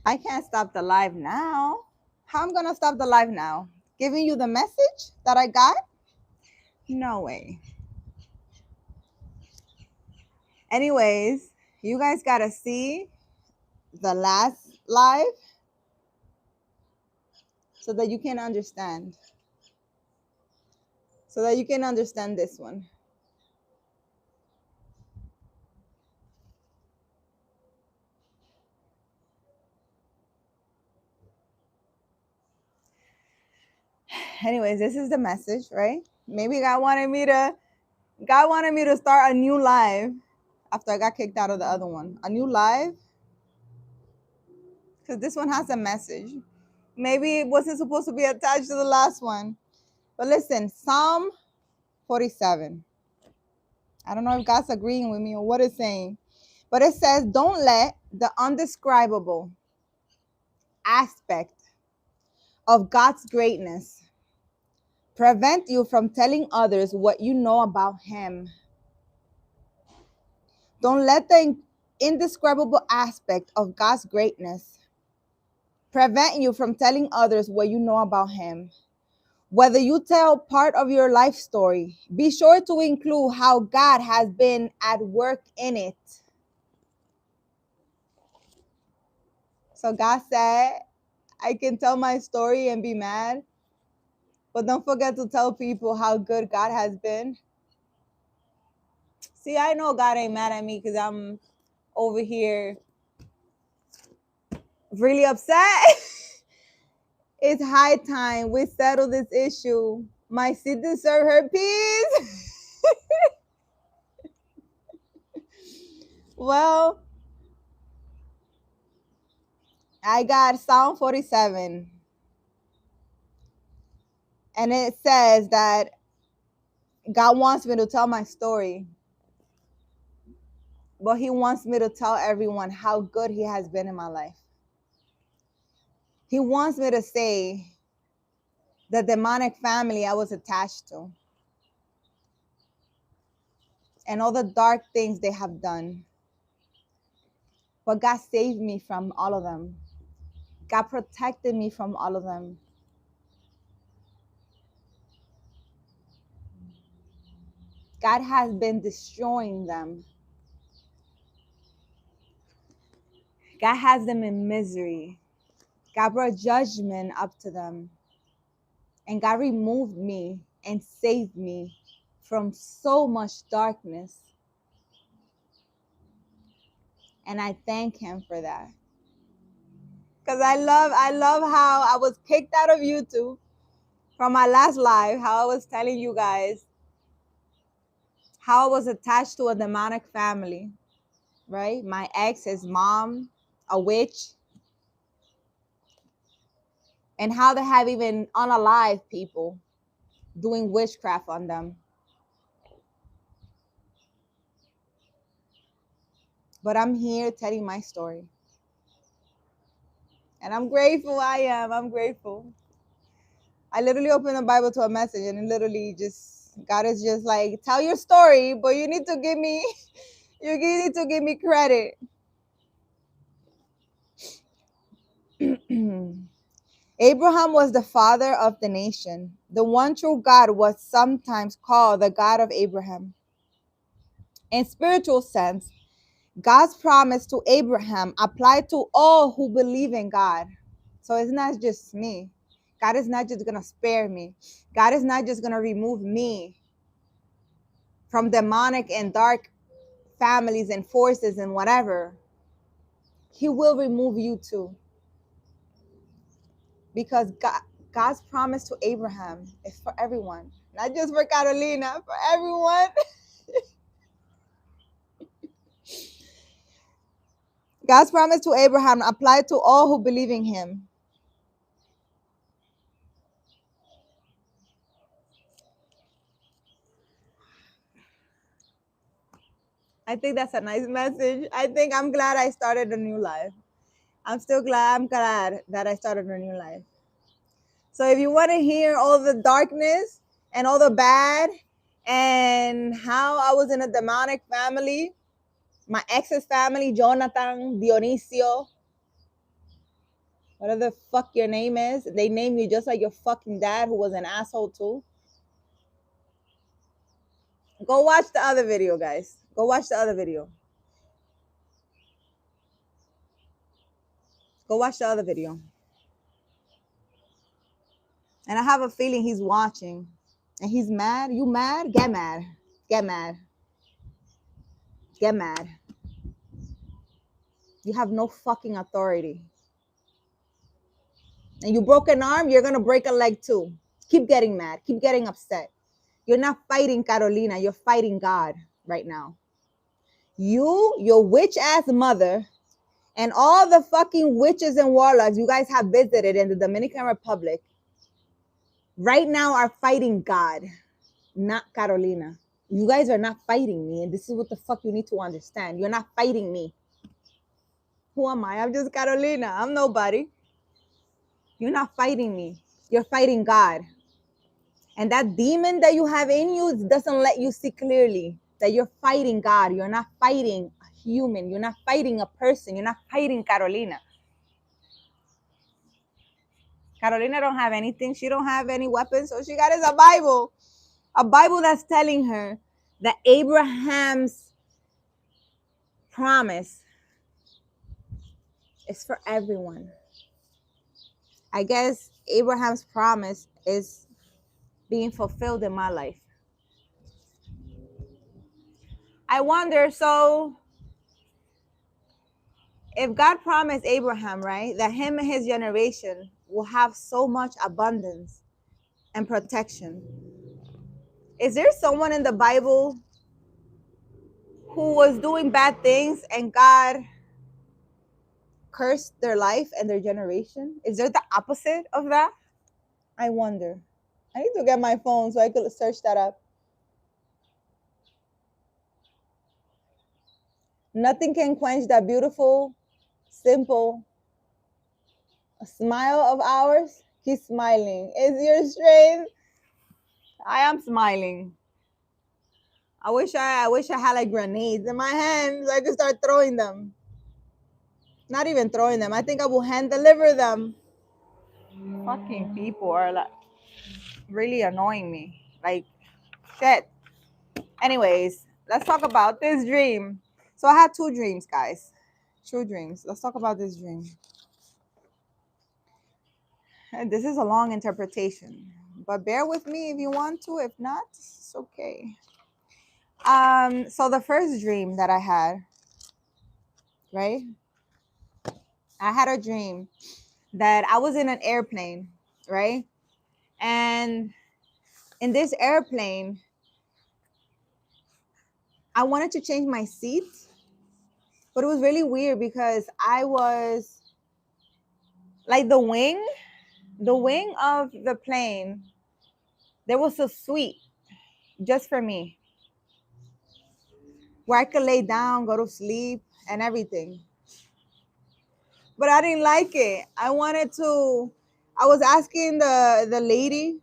I can't stop the live now. How I'm gonna stop the live now? Giving you the message that I got? No way. Anyways, you guys gotta see the last live so that you can understand. So that you can understand this one. Anyways, this is the message, right? Maybe God wanted me to start a new live after I got kicked out of the other one. A new live because this one has a message. Maybe it wasn't supposed to be attached to the last one. But listen, Psalm 47. I don't know if God's agreeing with me or what it's saying, but it says, don't let the undescribable aspect of God's greatness prevent you from telling others what you know about Him. Don't let the indescribable aspect of God's greatness prevent you from telling others what you know about Him. Whether you tell part of your life story, be sure to include how God has been at work in it. So God said, I can tell my story and be mad, but don't forget to tell people how good God has been. See, I know God ain't mad at me because I'm over here really upset. It's high time we settle this issue. My seed deserve her peace. Well, I got Psalm 47. And it says that God wants me to tell my story, but He wants me to tell everyone how good He has been in my life. He wants me to say the demonic family I was attached to and all the dark things they have done. But God saved me from all of them. God protected me from all of them. God has been destroying them. God has them in misery. God brought judgment up to them. And God removed me and saved me from so much darkness. And I thank Him for that. Because I love how I was kicked out of YouTube from my last live, how I was telling you guys how I was attached to a demonic family, right? My ex, his mom, a witch, and how they have even unalive people doing witchcraft on them. But I'm here telling my story. And I'm grateful. I'm grateful. I literally opened the Bible to a message and it literally just, God is just like, tell your story, but you need to give me, you need to give me credit. Abraham was the father of the nation. The one true God was sometimes called the God of Abraham. In spiritual sense, God's promise to Abraham applied to all who believe in God. So it's not just me. God is not just going to spare me. God is not just going to remove me from demonic and dark families and forces and whatever. He will remove you too. Because God's promise to Abraham is for everyone, not just for Carolina, for everyone. God's promise to Abraham applied to all who believe in Him. I think that's a nice message. I'm glad I started a new life. I'm glad that I started a new life. So if you want to hear all the darkness and all the bad and how I was in a demonic family, my ex's family, Jonathan, Dionisio, Whatever the fuck your name is, they name you just like your fucking dad, who was an asshole too. Go watch the other video, guys. Go watch the other video. Go watch the other video. And I have a feeling he's watching. And he's mad. You mad? Get mad. Get mad. Get mad. You have no fucking authority. And you broke an arm, you're going to break a leg too. Keep getting mad. Keep getting upset. You're not fighting Carolina. You're fighting God right now. You, your witch-ass mother, and all the fucking witches and warlocks you guys have visited in the Dominican Republic right now are fighting God, not Carolina. You guys are not fighting me, and this is what the fuck you need to understand. You're not fighting me. Who am I? I'm just Carolina. I'm nobody. You're not fighting me. You're fighting God. And that demon that you have in you doesn't let you see clearly that you're fighting God. You're not fighting a human. You're not fighting a person. You're not fighting Carolina. Carolina don't have anything. She don't have any weapons. So she got is a Bible. A Bible that's telling her that Abraham's promise is for everyone. I guess Abraham's promise is being fulfilled in my life. I wonder, so if God promised Abraham, right, that him and his generation will have so much abundance and protection, is there someone in the Bible who was doing bad things and God cursed their life and their generation? Is there the opposite of that? I wonder. I need to get my phone so I could search that up. Nothing can quench that beautiful, simple smile of ours. Keep smiling. Is your strength? I am smiling. I wish I had like grenades in my hands. I could start throwing them. Not even throwing them. I think I will hand deliver them. Fucking people are like really annoying me. Like shit. Anyways, let's talk about this dream. So I had two dreams, guys. Two dreams. Let's talk about this dream. And this is a long interpretation, but bear with me if you want to. If not, it's okay. So the first dream that I had, right? I had a dream that I was in an airplane, right? And in this airplane, I wanted to change my seat, but it was really weird because I was like the wing of the plane. There was a suite just for me where I could lay down, go to sleep, and everything. But I didn't like it. I was asking the lady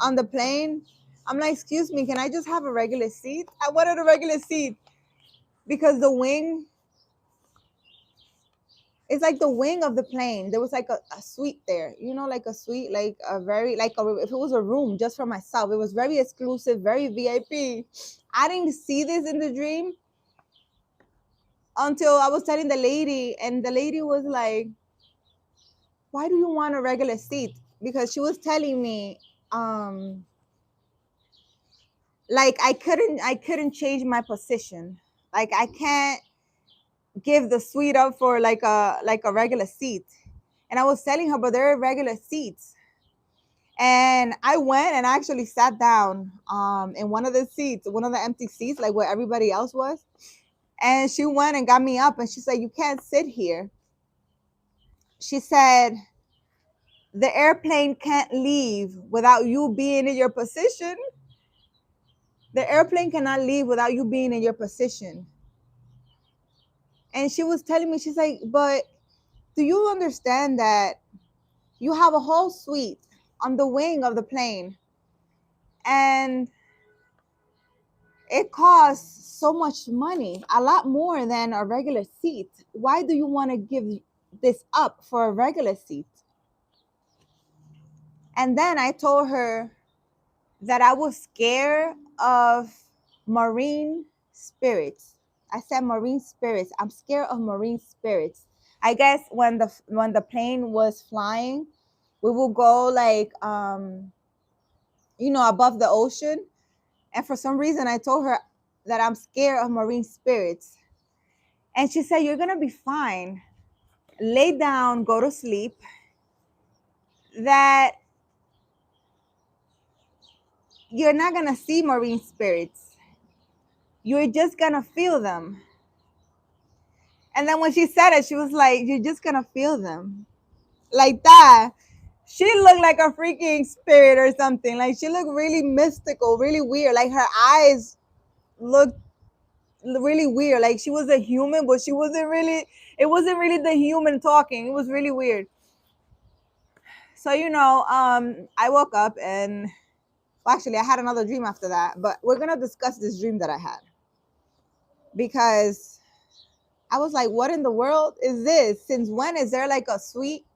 on the plane. I'm like, excuse me, can I just have a regular seat? I wanted a regular seat because the wing, it's like the wing of the plane. There was like a suite there, like a suite, like a very, if it was a room just for myself, it was very exclusive, very VIP. I didn't see this in the dream until I was telling the lady, and the lady was like, why do you want a regular seat? Because she was telling me, like I couldn't change my position. Like I can't give the suite up for like a regular seat. And I was telling her, but there are regular seats. And I went and actually sat down in one of the seats, one of the empty seats, like where everybody else was. And she went and got me up and she said, you can't sit here. She said, the airplane can't leave without you being in your position. The airplane cannot leave without you being in your position. And she was telling me, she's like, but do you understand that you have a whole suite on the wing of the plane and it costs so much money, a lot more than a regular seat. Why do you want to give this up for a regular seat. And then I told her that I was scared of marine spirits. I said marine spirits. I'm scared of marine spirits. I guess when the plane was flying, we will go like above the ocean. And for some reason I told her that I'm scared of marine spirits. And she said, "You're gonna be fine. Lay down, go to sleep. That you're not gonna see marine spirits. You're just gonna feel them." And then when she said it, she was like, "You're just gonna feel them." Like that. She looked like a freaking spirit or something. Like she looked really mystical, really weird. Like her eyes looked really weird. Like she was a human, but it wasn't really the human talking. It was really weird. So, I woke up and actually I had another dream after that, but we're going to discuss this dream that I had because I was like, what in the world is this? Since when is there like a suite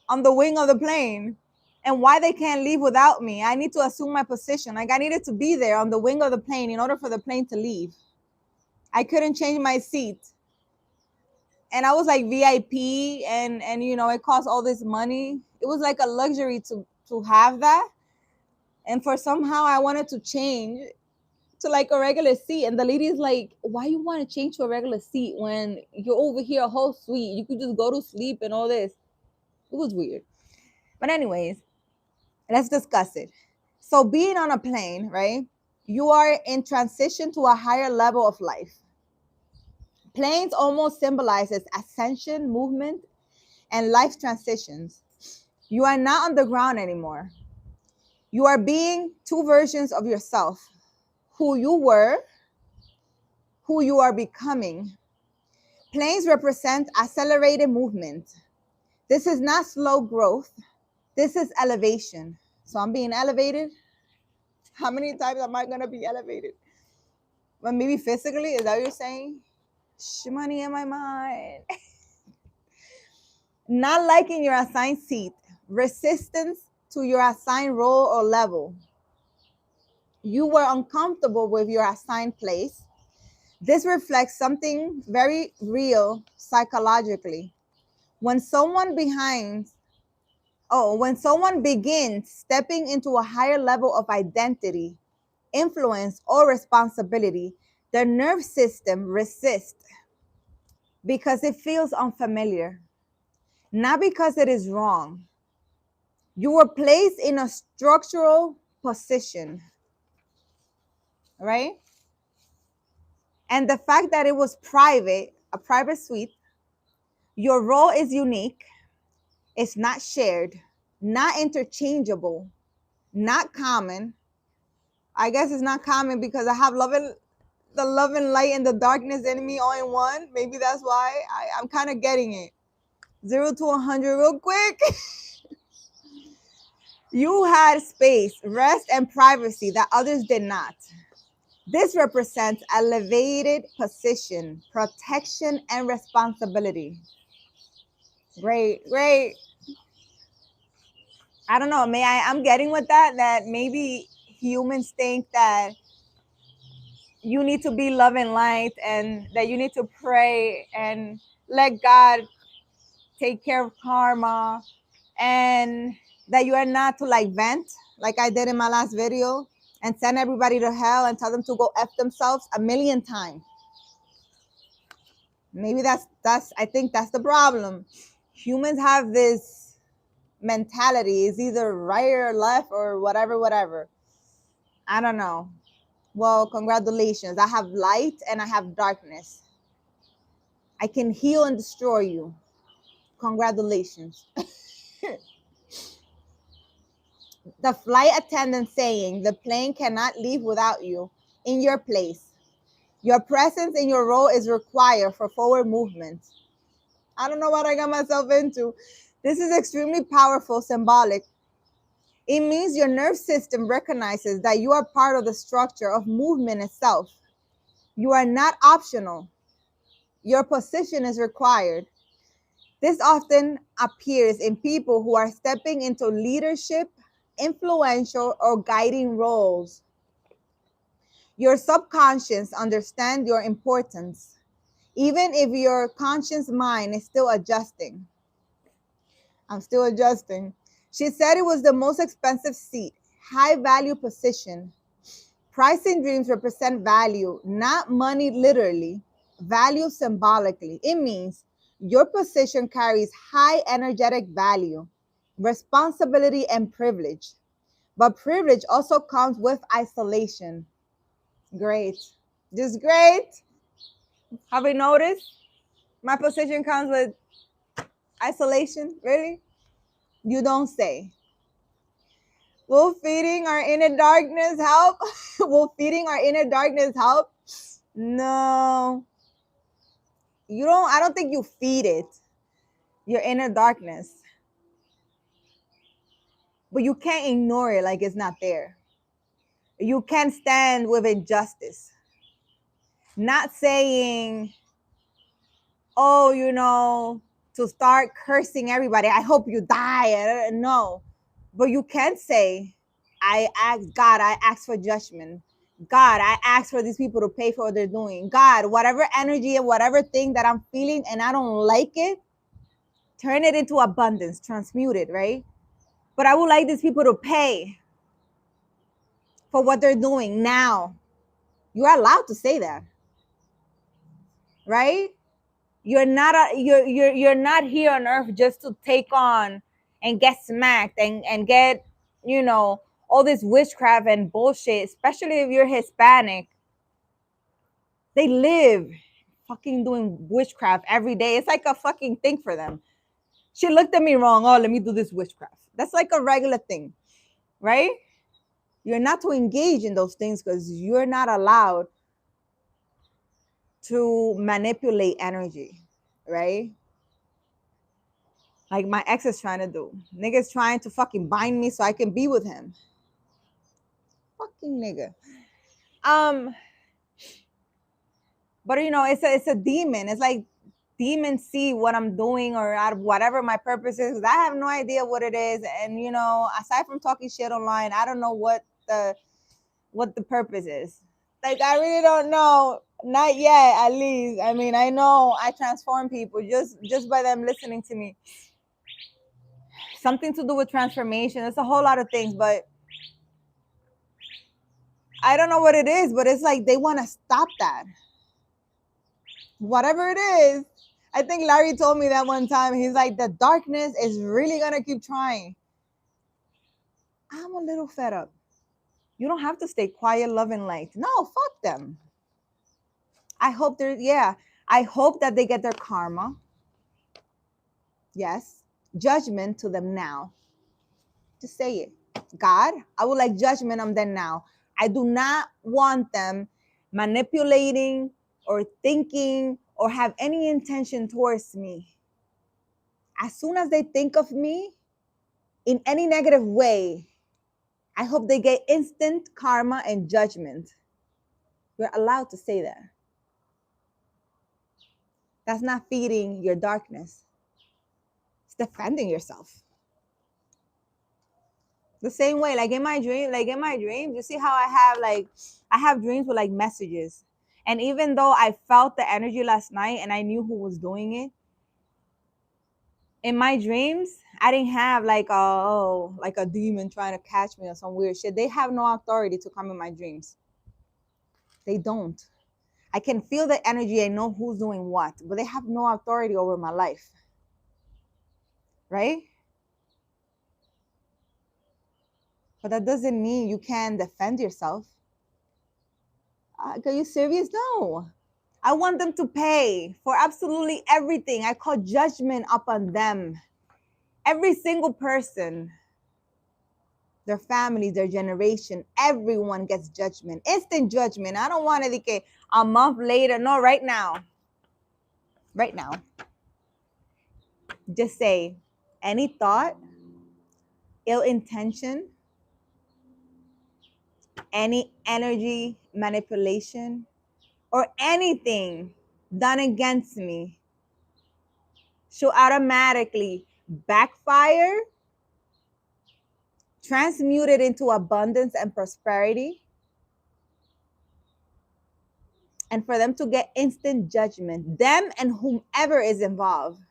on the wing of the plane? And why they can't leave without me? I need to assume my position. Like I needed to be there on the wing of the plane in order for the plane to leave. I couldn't change my seat. And I was like VIP and it cost all this money. It was like a luxury to have that. And for somehow I wanted to change to like a regular seat. And the lady's like, "Why you want to change to a regular seat when you're over here a whole suite? You could just go to sleep and all this." It was weird. But anyways, let's discuss it. So being on a plane, right? You are in transition to a higher level of life. Planes almost symbolizes ascension, movement, and life transitions. You are not on the ground anymore. You are being two versions of yourself, who you were, who you are becoming. Planes represent accelerated movement. This is not slow growth. This is elevation. So I'm being elevated. How many times am I going to be elevated? Well, maybe physically, is that what you're saying? Money in my mind. Not liking your assigned seat. Resistance to your assigned role or level. You were uncomfortable with your assigned place. This reflects something very real psychologically. When someone begins stepping into a higher level of identity, influence, or responsibility, their nerve system resists because it feels unfamiliar, not because it is wrong. You were placed in a structural position, right? And the fact that it was private, a private suite, your role is unique, it's not shared, not interchangeable, not common. I guess it's not common because I have the love and light and the darkness in me all in one. Maybe that's why I'm kind of getting it. 0 to 100 real quick. You had space, rest, and privacy that others did not. This represents elevated position, protection, and responsibility. Great, great. I don't know. I'm getting with that maybe humans think that you need to be love and light and that you need to pray and let God take care of karma and that you are not to like vent like I did in my last video and send everybody to hell and tell them to go F themselves 1,000,000 times. Maybe I think that's the problem. Humans have this mentality. It's either right or left or whatever. I don't know. Well, congratulations. I have light and I have darkness. I can heal and destroy you. Congratulations. The flight attendant saying the plane cannot leave without you in your place. Your presence in your role is required for forward movement. I don't know what I got myself into. This is extremely powerful, symbolic. It means your nerve system recognizes that you are part of the structure of movement itself. You are not optional. Your position is required. This often appears in people who are stepping into leadership, influential, or guiding roles. Your subconscious understands your importance, even if your conscious mind is still adjusting. I'm still adjusting. She said it was the most expensive seat, high value position. Pricing dreams represent value, not money literally, value symbolically. It means your position carries high energetic value, responsibility, and privilege. But privilege also comes with isolation. Great. Just great. Have you noticed? My position comes with isolation. Really? You don't say. Will feeding our inner darkness help? Will feeding our inner darkness help? No. You don't, I don't think you feed it, your inner darkness. But you can't ignore it like it's not there. You can't stand with injustice. Not saying, oh, to start cursing everybody. I hope you die. No. But you can say, I ask for judgment. God, I ask for these people to pay for what they're doing. God, whatever energy and whatever thing that I'm feeling and I don't like it, turn it into abundance, transmute it, right? But I would like these people to pay for what they're doing now. You're allowed to say that, right? You're not here on earth just to take on and get smacked and get, all this witchcraft and bullshit, especially if you're Hispanic. They live fucking doing witchcraft every day. It's like a fucking thing for them. She looked at me wrong. Oh, let me do this witchcraft. That's like a regular thing, right? You're not to engage in those things because you're not allowed to manipulate energy, right? Like my ex is trying to do. Nigga's trying to fucking bind me so I can be with him. Fucking nigga. But it's a demon. It's like demons see what I'm doing or whatever my purpose is. I have no idea what it is. And aside from talking shit online, I don't know what the purpose is. Like I really don't know. Not yet, at least. I mean, I know I transform people just by them listening to me. Something to do with transformation. It's a whole lot of things, but I don't know what it is, but it's like they want to stop that. Whatever it is. I think Larry told me that one time. He's like, the darkness is really going to keep trying. I'm a little fed up. You don't have to stay quiet, love, and light. No, fuck them. I hope I hope that they get their karma. Yes. Judgment to them now. Just say it. God, I would like judgment on them now. I do not want them manipulating or thinking or have any intention towards me. As soon as they think of me in any negative way, I hope they get instant karma and judgment. You're allowed to say that. That's not feeding your darkness. It's defending yourself. The same way, like in my dreams, you see how I have dreams with like messages. And even though I felt the energy last night and I knew who was doing it, in my dreams, I didn't have like a demon trying to catch me or some weird shit. They have no authority to come in my dreams. They don't. I can feel the energy. I know who's doing what, but they have no authority over my life. Right? But that doesn't mean you can defend yourself. Are you serious? No. I want them to pay for absolutely everything. I call judgment upon them. Every single person, their family, their generation, everyone gets judgment. Instant judgment. I don't want it a month later. No, right now. Right now. Just say any thought, ill intention, any energy manipulation, or anything done against me should automatically backfire, transmute it into abundance and prosperity, and for them to get instant judgment, them and whomever is involved.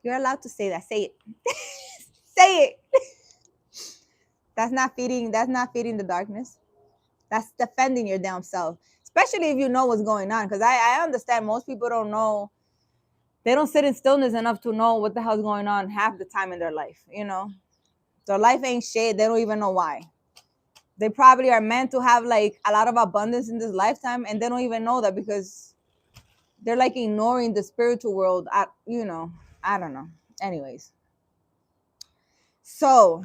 You're allowed to say that. Say it. Say it. That's not feeding the darkness. That's defending your damn self. Especially if you know what's going on. Because I understand most people don't know. They don't sit in stillness enough to know what the hell's going on half the time in their life, you know? Their life ain't shit. They don't even know why. They probably are meant to have like a lot of abundance in this lifetime, and they don't even know that because they're like ignoring the spiritual world. I don't know. Anyways. So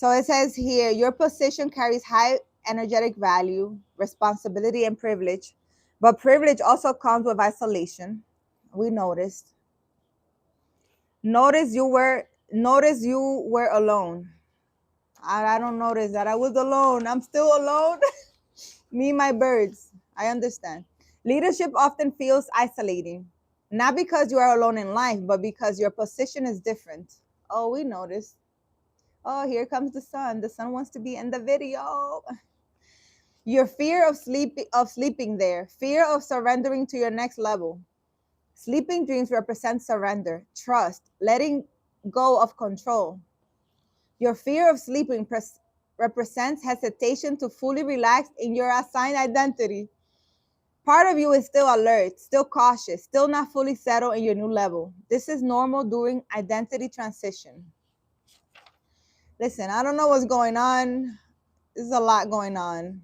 it says here, your position carries high energetic value, responsibility, and privilege. But privilege also comes with isolation. We noticed. Notice you were alone. I don't notice that I was alone. I'm still alone. Me, my birds. I understand. Leadership often feels isolating, not because you are alone in life, but because your position is different. Oh, we noticed. Oh, here comes the sun. The sun wants to be in the video. Your fear of sleeping there, fear of surrendering to your next level. Sleeping dreams represent surrender, trust, letting go of control. Your fear of sleeping represents hesitation to fully relax in your assigned identity. Part of you is still alert, still cautious, still not fully settled in your new level. This is normal during identity transition. Listen, I don't know what's going on. There's a lot going on.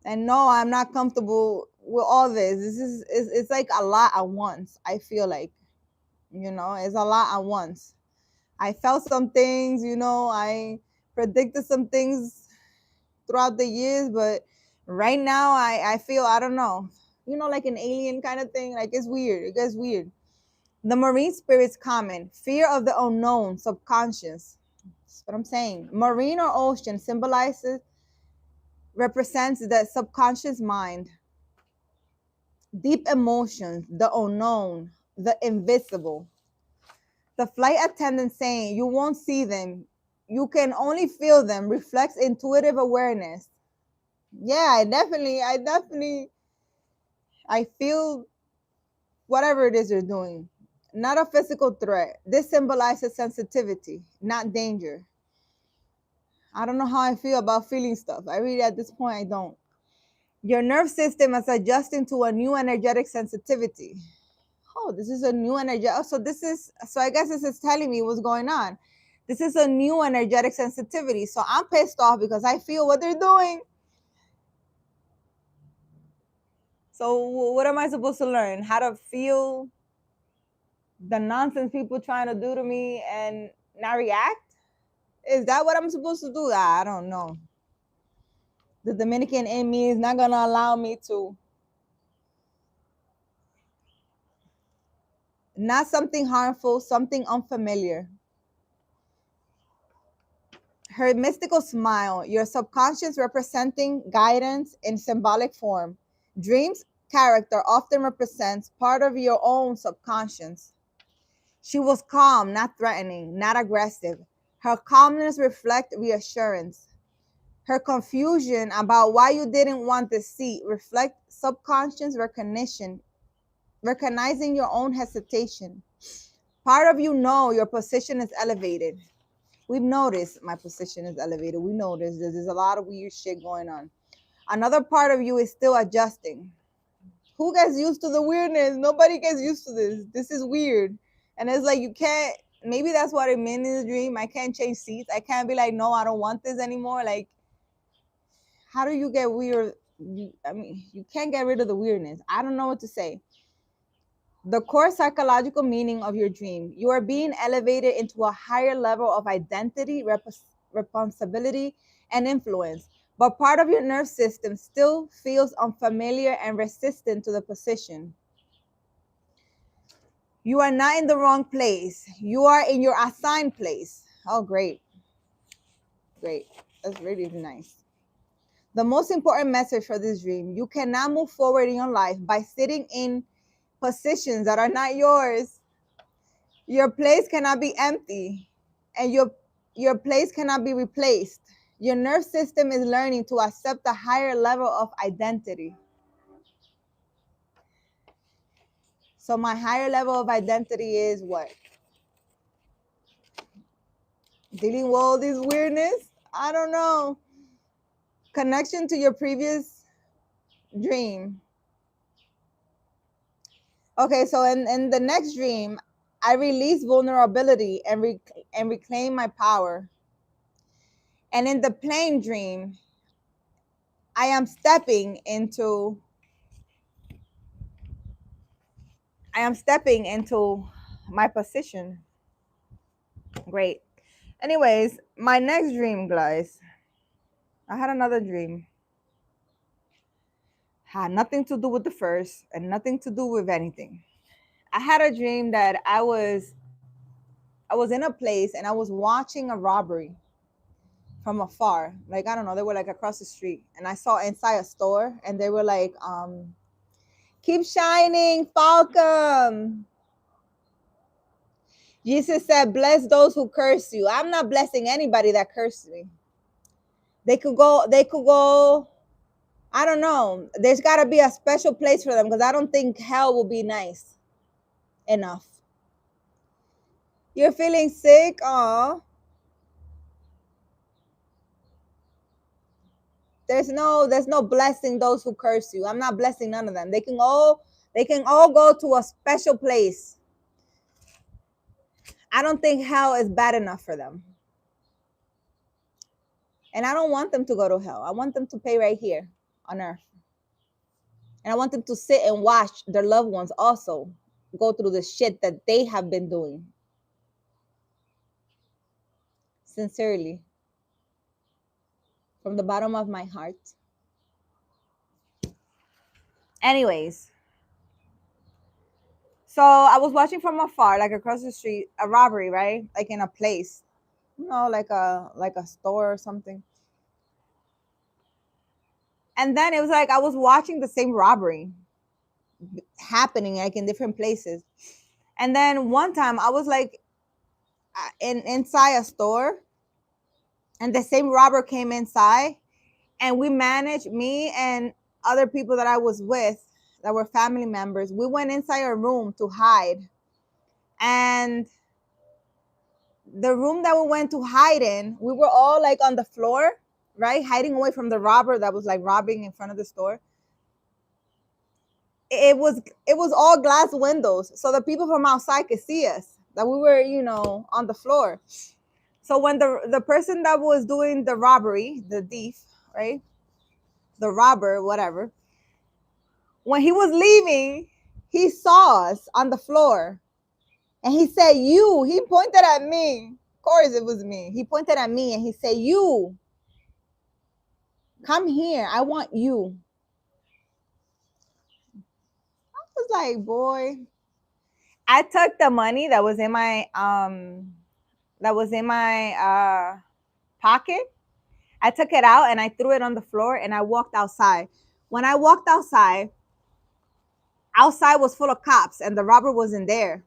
And no, I'm not comfortable with all this. It's like a lot at once. I feel like, it's a lot at once. I felt some things, I predicted some things throughout the years, but right now I feel, I don't know, like an alien kind of thing. Like it's weird. It gets weird. The marine spirit's comment, fear of the unknown, subconscious. That's what I'm saying. Marine or ocean represents the subconscious mind, deep emotions, the unknown, the invisible. The flight attendant saying you won't see them, you can only feel them, reflects intuitive awareness. Yeah, I feel whatever it is you're doing. Not a physical threat. This symbolizes sensitivity, not danger. I don't know how I feel about feeling stuff. I really, at this point, I don't. Your nerve system is adjusting to a new energetic sensitivity. Oh, this is a new energy. Oh, so I guess this is telling me what's going on. This is a new energetic sensitivity. So I'm pissed off because I feel what they're doing. So what am I supposed to learn? How to feel the nonsense people trying to do to me and not react? Is that what I'm supposed to do? I don't know. The Dominican in me is not going to allow me to. Not something harmful, something unfamiliar. Her mystical smile, your subconscious representing guidance in symbolic form. Dreams character often represents part of your own subconscious. She was calm, not threatening, not aggressive. Her calmness reflects reassurance. Her confusion about why you didn't want the seat reflects subconscious recognition, recognizing your own hesitation. Part of you know your position is elevated. We've noticed my position is elevated. We noticed there's a lot of weird shit going on. Another part of you is still adjusting. Who gets used to the weirdness? Nobody gets used to this. This is weird. And it's like you can't, maybe that's what it meant in the dream. I can't change seats. I can't be like, no, I don't want this anymore. Like, how do you get weird? You can't get rid of the weirdness. I don't know what to say. The core psychological meaning of your dream. You are being elevated into a higher level of identity, responsibility, and influence. But part of your nerve system still feels unfamiliar and resistant to the position. You are not in the wrong place. You are in your assigned place. Oh, great. Great. That's really nice. The most important message for this dream: you cannot move forward in your life by sitting in positions that are not yours. Your place cannot be empty, and your place cannot be replaced. Your nerve system is learning to accept a higher level of identity. So my higher level of identity is what? Dealing with all this weirdness? I don't know. Connection to your previous dream. Okay, so in the next dream, I release vulnerability and reclaim my power. And in the plane dream, I am stepping into my position. Great. Anyways, my next dream, guys. I had another dream. Had nothing to do with the first and nothing to do with anything. I had a dream that I was in a place and I was watching a robbery from afar. Like, I don't know, they were like across the street. And I saw inside a store and they were like, keep shining, Falcom. Jesus said, bless those who curse you. I'm not blessing anybody that cursed me. They could go, I don't know. There's got to be a special place for them because I don't think hell will be nice enough. You're feeling sick? Aw. There's no blessing those who curse you. I'm not blessing none of them. They can all go to a special place. I don't think hell is bad enough for them. And I don't want them to go to hell. I want them to pay right here on earth. And I want them to sit and watch their loved ones also go through the shit that they have been doing. Sincerely. From the bottom of my heart. Anyways. So I was watching from afar, like across the street, a robbery, right? Like in a place. You know, like a store or something. And then it was like I was watching the same robbery happening like in different places. And then one time I was like inside a store and the same robber came inside and we managed, me and other people that I was with that were family members, we went inside a room to hide. And the room that we went to hide in, we were all like on the floor, right? Hiding away from the robber that was like robbing in front of the store. It was all glass windows. So the people from outside could see us, that we were, on the floor. So when the person that was doing the robbery, the thief, right? The robber, whatever. When he was leaving, he saw us on the floor. And he said, you, he pointed at me. Of course it was me. He pointed at me and he said, you, come here. I want you. I was like, boy. I took the money that was in my pocket. I took it out and I threw it on the floor and I walked outside. When I walked outside was full of cops and the robber wasn't there.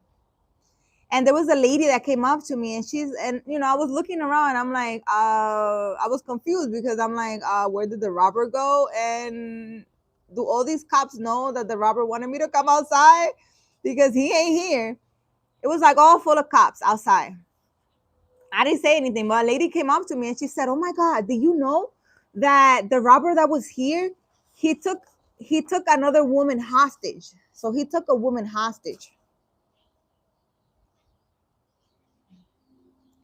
And there was a lady that came up to me and I was looking around. I'm like, I was confused because I'm like, where did the robber go? And do all these cops know that the robber wanted me to come outside? Because he ain't here. It was like all full of cops outside. I didn't say anything, but a lady came up to me and she said, oh my God, do you know that the robber that was here, he took another woman hostage. So he took a woman hostage.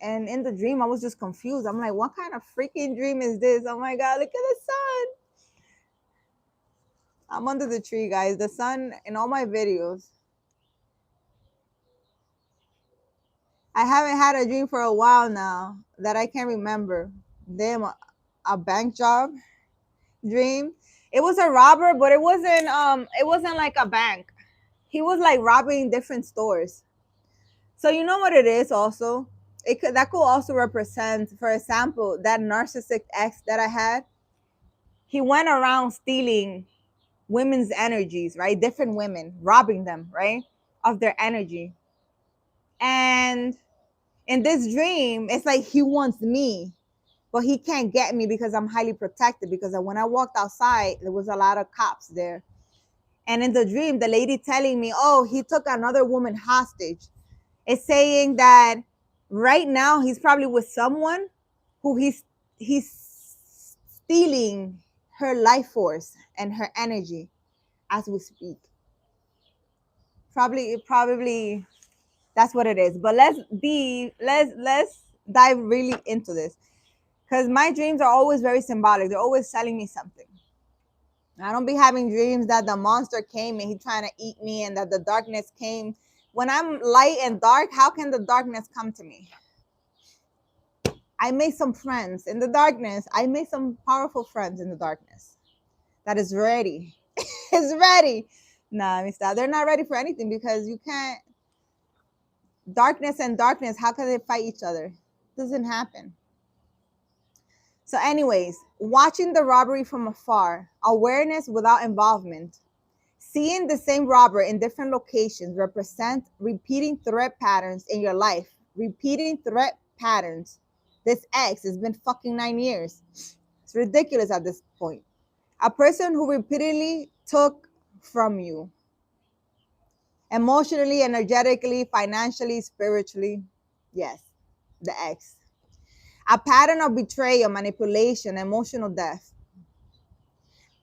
And in the dream, I was just confused. I'm like, what kind of freaking dream is this? Oh my God, look at the sun. I'm under the tree, guys. The sun in all my videos. I haven't had a dream for a while now that I can't remember. Damn, a bank job dream. It was a robber, but it wasn't like a bank. He was like robbing different stores. So you know what it is also? That could also represent, for example, that narcissistic ex that I had. he went around stealing women's energies, right? Different women, robbing them, right, of their energy. And in this dream, it's like he wants me, but he can't get me because I'm highly protected. Because when I walked outside, there was a lot of cops there. And in the dream, the lady telling me, oh, he took another woman hostage. It's saying that right now he's probably with someone who he's stealing her life force and her energy as we speak. Probably that's what it is. But let's dive really into this, because my dreams are always very symbolic. They're always telling me something. I don't be having dreams that the monster came and he trying to eat me and that the darkness came. When I'm light and dark, how can the darkness come to me? I made some friends in the darkness. I made some powerful friends in the darkness. That is ready. It's ready. Nah, mister, they're not ready for anything, because you can't. Darkness and darkness, how can they fight each other? It doesn't happen. So anyways, watching the robbery from afar, awareness without involvement. Seeing the same robber in different locations represent repeating threat patterns in your life. Repeating threat patterns. This ex has been fucking 9 years. It's ridiculous at this point. A person who repeatedly took from you. Emotionally, energetically, financially, spiritually. Yes, the ex. A pattern of betrayal, manipulation, emotional death.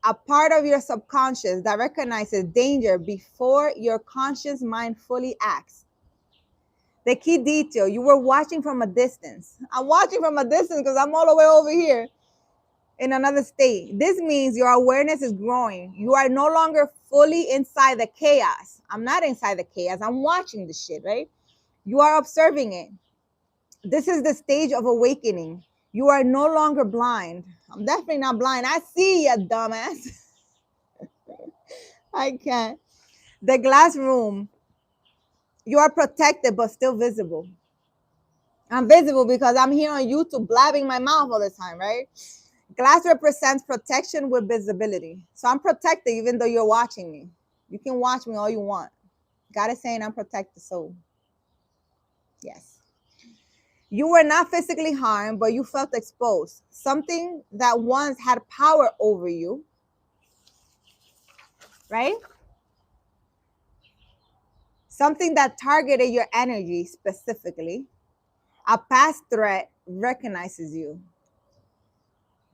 A part of your subconscious that recognizes danger before your conscious mind fully acts. The key detail, you were watching from a distance. I'm watching from a distance because I'm all the way over here in another state. This means your awareness is growing. You are no longer fully inside the chaos. I'm not inside the chaos. I'm watching the shit, right? You are observing it. This is the stage of awakening. You are no longer blind. I'm definitely not blind. I see you, dumbass. I can't. The glass room. You are protected but still visible. I'm visible because I'm here on YouTube blabbing my mouth all the time, right? Glass represents protection with visibility. So I'm protected even though you're watching me. You can watch me all you want. God is saying I'm protected, so yes. You were not physically harmed, but you felt exposed. Something that once had power over you, right? Something that targeted your energy specifically. A past threat recognizes you.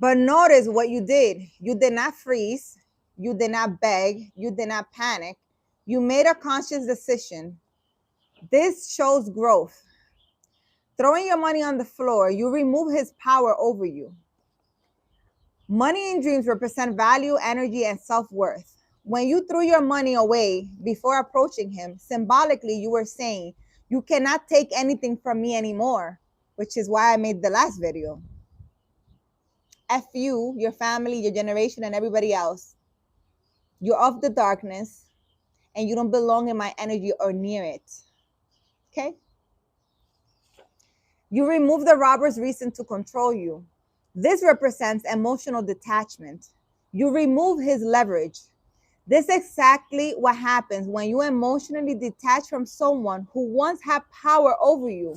But notice what you did. You did not freeze. You did not beg. You did not panic. You made a conscious decision. This shows growth. Throwing your money on the floor, you remove his power over you. Money in dreams represent value, energy, and self-worth. When you threw your money away before approaching him, symbolically, you were saying, you cannot take anything from me anymore, which is why I made the last video. F you, your family, your generation, and everybody else. You're of the darkness, and you don't belong in my energy or near it. Okay? You remove the robber's reason to control you. This represents emotional detachment. You remove his leverage. This is exactly what happens when you emotionally detach from someone who once had power over you.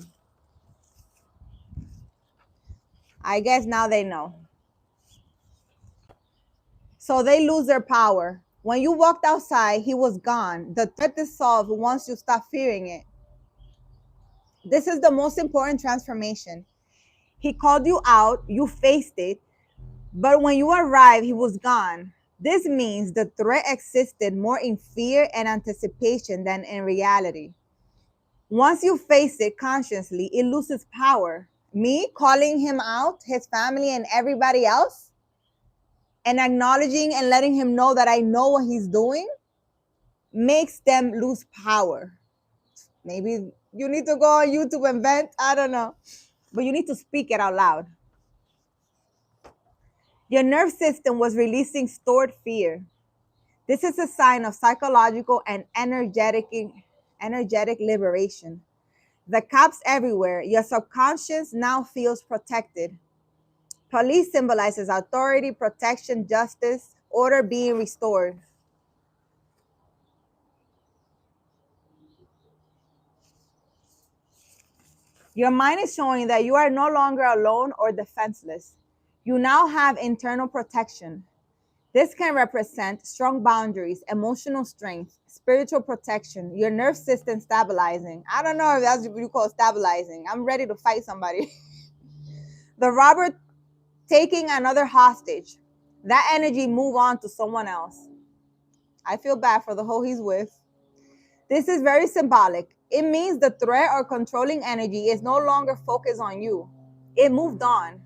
I guess now they know. So they lose their power. When you walked outside, he was gone. The threat is solved once you stop fearing it. This is the most important transformation. He called you out, you faced it, but when you arrived, he was gone. This means the threat existed more in fear and anticipation than in reality. Once you face it consciously, it loses power. Me calling him out, his family, and everybody else, and acknowledging and letting him know that I know what he's doing, makes them lose power. Maybe you need to go on YouTube and vent. I don't know. But you need to speak it out loud. Your nerve system was releasing stored fear. This is a sign of psychological and energetic liberation. The cops everywhere. Your subconscious now feels protected. Police symbolizes authority, protection, justice, order being restored. Your mind is showing that you are no longer alone or defenseless. You now have internal protection. This can represent strong boundaries, emotional strength, spiritual protection, your nerve system stabilizing. I don't know if that's what you call stabilizing. I'm ready to fight somebody. The robber taking another hostage. That energy move on to someone else. I feel bad for the whole he's with. This is very symbolic. It means the threat or controlling energy is no longer focused on you. It moved on.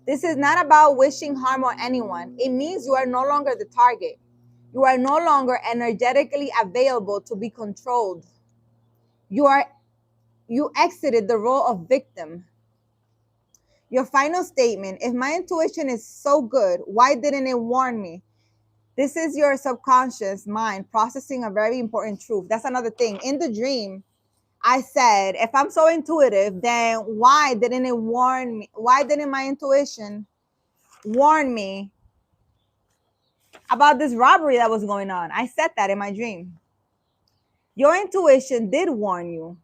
This is not about wishing harm on anyone. It means you are no longer the target. You are no longer energetically available to be controlled. You exited the role of victim. Your final statement, if my intuition is so good, why didn't it warn me? This is your subconscious mind processing a very important truth. That's another thing. In the dream, I said, if I'm so intuitive, then why didn't it warn me? Why didn't my intuition warn me about this robbery that was going on? I said that in my dream. Your intuition did warn you.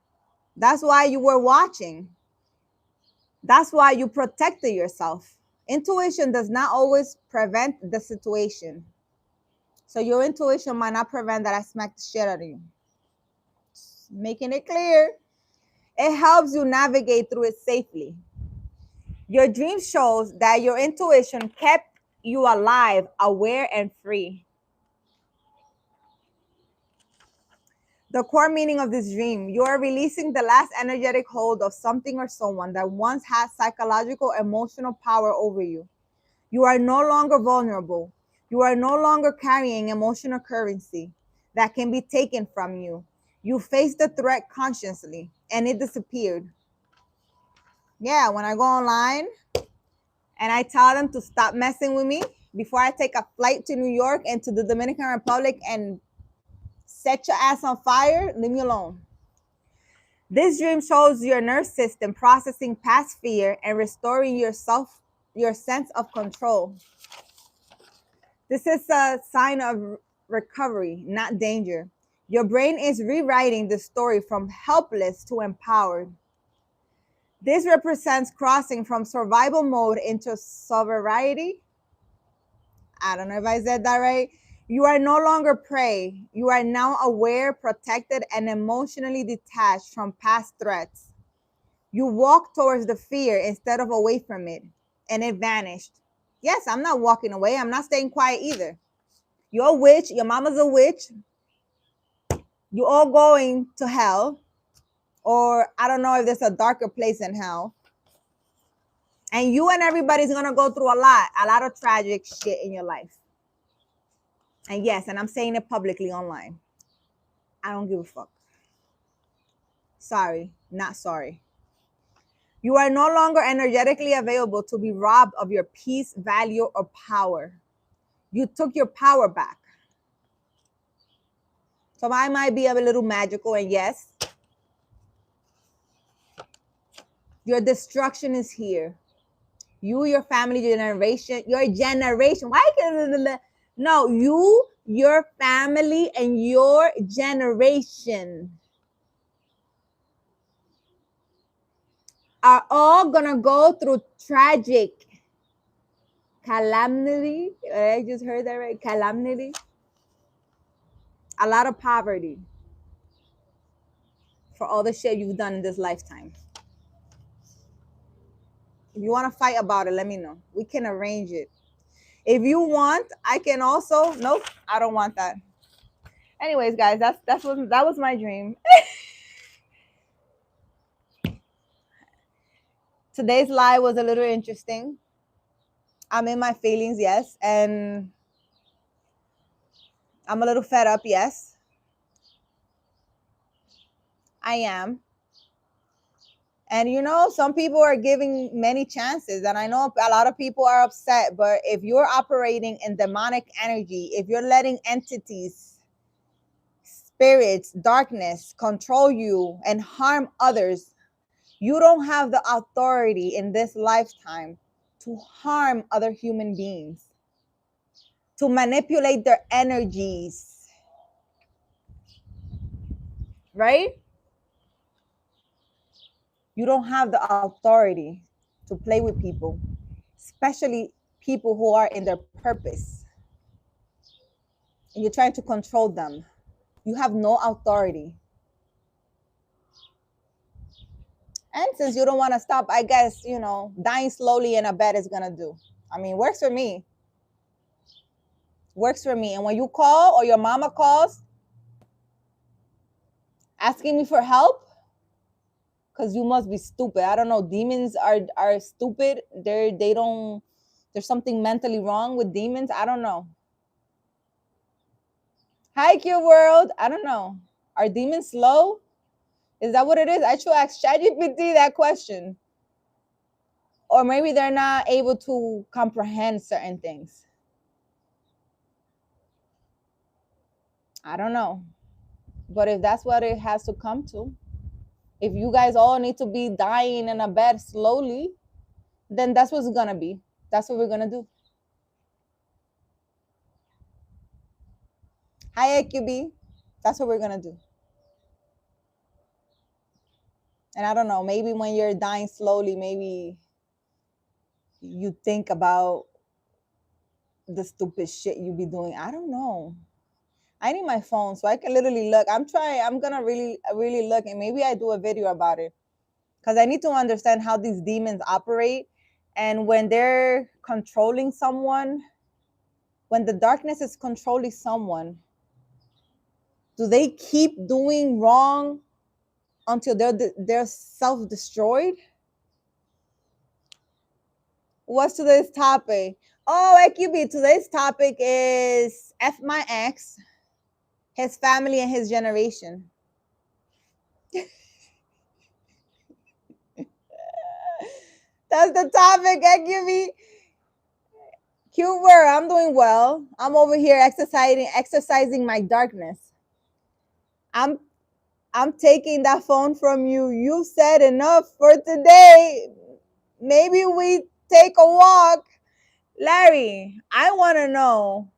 That's why you were watching. That's why you protected yourself. Intuition does not always prevent the situation. So your intuition might not prevent that I smack the shit out of you. Making it clear. It helps you navigate through it safely. Your dream shows that your intuition kept you alive, aware, and free. The core meaning of this dream, you are releasing the last energetic hold of something or someone that once had psychological, emotional power over you. You are no longer vulnerable. You are no longer carrying emotional currency that can be taken from you. You faced the threat consciously and it disappeared. Yeah, when I go online and I tell them to stop messing with me before I take a flight to New York and to the Dominican Republic and set your ass on fire, leave me alone. This dream shows your nerve system processing past fear and restoring your sense of control. This is a sign of recovery, not danger. Your brain is rewriting the story from helpless to empowered. This represents crossing from survival mode into sovereignty. I don't know if I said that right. You are no longer prey. You are now aware, protected, and emotionally detached from past threats. You walk towards the fear instead of away from it, and it vanished. Yes, I'm not walking away. I'm not staying quiet either. You're a witch. Your mama's a witch. You all going to hell, or I don't know if there's a darker place in hell. And you and everybody's gonna go through a lot of tragic shit in your life. And yes, and I'm saying it publicly online. I don't give a fuck. Sorry, not sorry. You are no longer energetically available to be robbed of your peace, value, or power. You took your power back. So I might be a little magical, and yes, your destruction is here. You, your family, your generation. Why can't no, you, your family, and your generation are all gonna go through tragic calamity. I just heard that right? Calamity. A lot of poverty for all the shit you've done in this lifetime. If you want to fight about it, let me know. We can arrange it. If you want, I can also. Nope, I don't want that. Anyways, guys, that was my dream. Today's live was a little interesting. I'm in my feelings, yes, and I'm a little fed up, yes. I am. And you know, some people are giving many chances, and I know a lot of people are upset, but if you're operating in demonic energy, if you're letting entities, spirits, darkness control you and harm others, you don't have the authority in this lifetime to harm other human beings, to manipulate their energies, right? You don't have the authority to play with people, especially people who are in their purpose, and you're trying to control them. You have no authority. And since you don't want to stop, I guess, dying slowly in a bed is going to do. I mean, works for me. Works for me. And when you call or your mama calls asking me for help, because you must be stupid. I don't know. Demons are stupid. They don't, there's something mentally wrong with demons. I don't know. Hi, Q World. I don't know. Are demons slow? Is that what it is? I should ask ChatGPT that question. Or maybe they're not able to comprehend certain things. I don't know. But if that's what it has to come to, if you guys all need to be dying in a bed slowly, then that's what's going to be. That's what we're going to do. Hi, AQB. That's what we're going to do. And I don't know, maybe when you're dying slowly, maybe you think about the stupid shit you be doing. I don't know. I need my phone so I can literally look. I'm going to really look, and maybe I do a video about it, because I need to understand how these demons operate. And when they're controlling someone, when the darkness is controlling someone, do they keep doing wrong until they're self-destroyed? What's today's topic? Oh, AQB, today's topic is F my ex, his family, and his generation. That's the topic, AQB. Cute word. I'm doing well. I'm over here exercising my darkness. I'm taking that phone from you. You said enough for today. Maybe we take a walk. Larry, I want to know,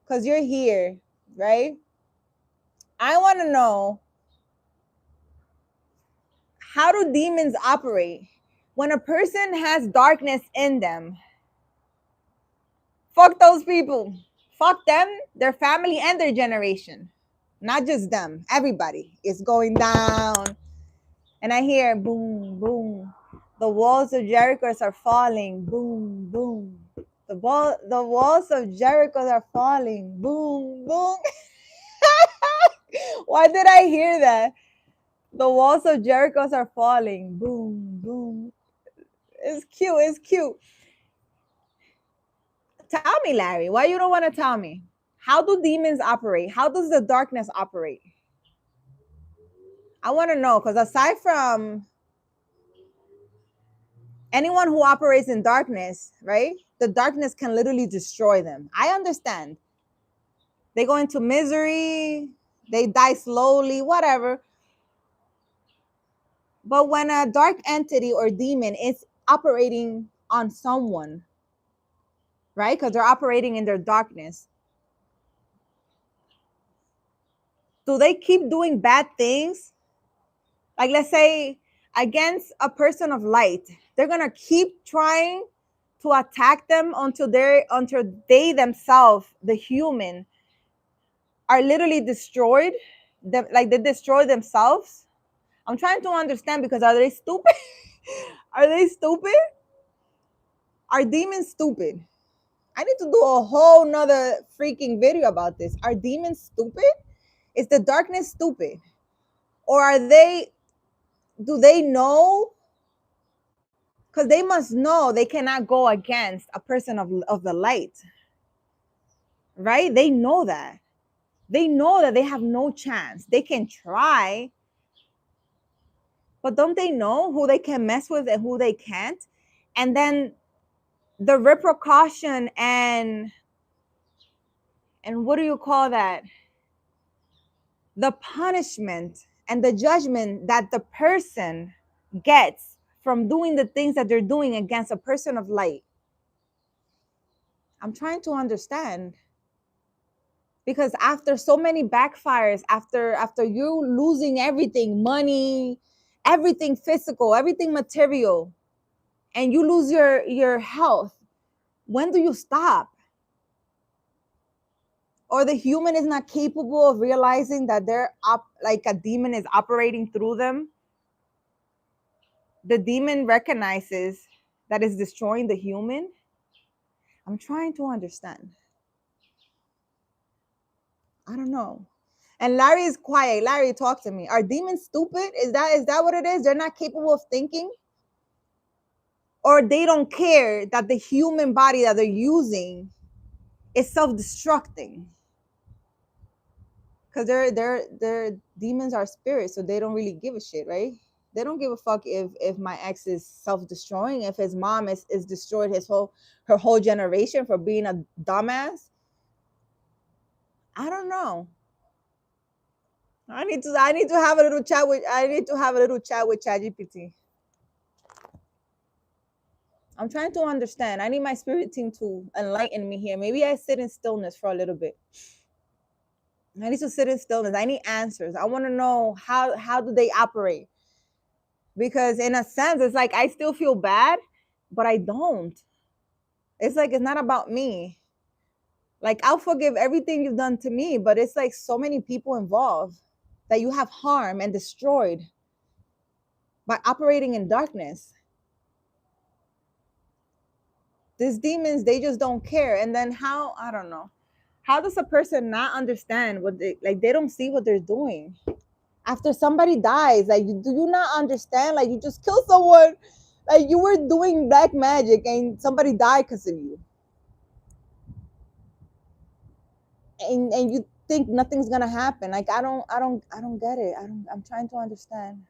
because you're here, right? I want to know, how do demons operate? When a person has darkness in them, fuck those people. Fuck them, their family, and their generation. Not just them. Everybody is going down. And I hear boom, boom. The walls of Jericho are falling. Boom, boom. The walls of Jericho are falling. Boom, boom. Why did I hear that? The walls of Jericho are falling. Boom, boom. It's cute. It's cute. Tell me, Larry, why you don't want to tell me? How do demons operate? How does the darkness operate? I want to know, because aside from anyone who operates in darkness, right? The darkness can literally destroy them. I understand. They go into misery, they die slowly, whatever. But when a dark entity or demon is operating on someone, right? Because they're operating in their darkness, do they keep doing bad things? Like, let's say against a person of light, they're gonna keep trying to attack them until they themselves, the human, are literally destroyed. Like, they destroy themselves. I'm trying to understand, because are they stupid? Are they stupid? Are demons stupid? I need to do a whole nother freaking video about this. Are demons stupid? Is the darkness stupid? Or do they know? Because they must know they cannot go against a person of the light, right? They know that. They know that they have no chance. They can try, but don't they know who they can mess with and who they can't? And then the repercussion and what do you call that? The punishment and the judgment that the person gets from doing the things that they're doing against a person of light. I'm trying to understand. Because after so many backfires, after you losing everything, money, everything physical, everything material, and you lose your health, when do you stop? Or the human is not capable of realizing that they're like a demon is operating through them. The demon recognizes that it's destroying the human. I'm trying to understand. I don't know. And Larry is quiet. Larry, talk to me. Are demons stupid? Is that what it is? They're not capable of thinking? Or they don't care that the human body that they're using is self-destructing? Because they're demons are spirits, so they don't really give a shit, right? They don't give a fuck if my ex is self-destroying, if his mom is destroyed her whole generation for being a dumbass. I don't know. I need to have a little chat with ChatGPT. I'm trying to understand. I need my spirit team to enlighten me here. Maybe I sit in stillness for a little bit. I need to sit in stillness. I need answers. I want to know how do they operate? Because in a sense, it's like I still feel bad, but I don't. It's like it's not about me. Like I'll forgive everything you've done to me, but it's like so many people involved that you have harmed and destroyed by operating in darkness. These demons, they just don't care. And then how, I don't know. How does a person not understand what they don't see what they're doing? After somebody dies, like, do you not understand? Like, you just kill someone, like you were doing black magic and somebody died because of you. And you think nothing's gonna happen. Like, I don't get it. I'm trying to understand.